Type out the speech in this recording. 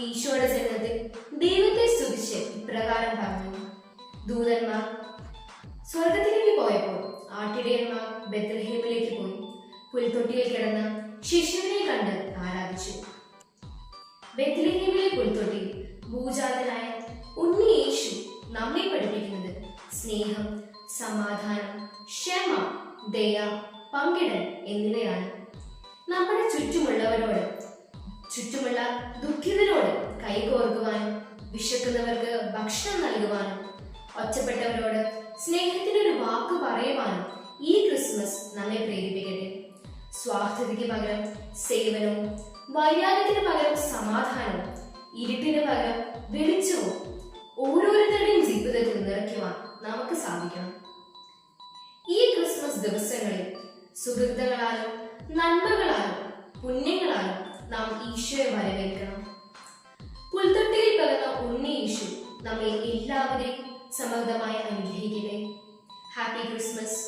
ഈശോയുടെ ജനനത്തിൽ ദൈവത്തെ സ്തുതിച്ച് ഇപ്രകാരം പറഞ്ഞു. ദൂതന്മാർ സ്വർഗത്തിലേക്ക് പോയപ്പോൾ ആട്ടിടയന്മാർ ബെത്ലഹേമിലേക്ക് പോയി പുൽത്തൊട്ടിയിൽ കിടന്ന ശിശുവിനെ കണ്ട് ആരാധിച്ചു. ബെത്ലഹേമിലെ പുൽത്തൊട്ടിയിൽ ഭൂജാതനായ ഉണ്ണി യേശു നമ്മെ പഠിപ്പിക്കുന്നത് സ്നേഹം, സമാധാനം, ക്ഷമ, ദയ, പങ്കിടൽ എന്നിവയാണ്. നമ്മുടെ ചുറ്റുമുള്ള ദുഃഖിതരോട് കൈകോർക്കുവാനും വിശക്കുന്നവർക്ക് ഭക്ഷണം നൽകുവാനും ഒറ്റപ്പെട്ടവരോട് സ്നേഹത്തിനൊരു വാക്ക് പറയുവാനും ഈ ക്രിസ്മസ് നമ്മെ പ്രേരിപ്പിക്കട്ടെ. സ്വാർത്ഥതയ്ക്ക് പകരം സേവനവും, വൈരാഗ്യത്തിന് പകരം സമാധാനവും, ഇരുട്ടിന് പകരം വെളിച്ചവും ഓരോരുത്തരുടെയും ജീവിതത്തിൽ നിറയ്ക്കുവാൻ നമുക്ക് സാധിക്കണം. ഈ ക്രിസ്മസ് ദിവസങ്ങളിൽ സുഹൃത്തുക്കളാലും നന്മകളാലും പുണ്യങ്ങളാലും നാം ഈശോയെ വരവേൽക്കണം. പുൽത്തൊട്ടിയിൽ പിറന്ന ഉണ്ണി യേശു നമ്മെ എല്ലാവരെയും സമൃദ്ധമായി അനുഗ്രഹിക്കട്ടെ. Happy Christmas.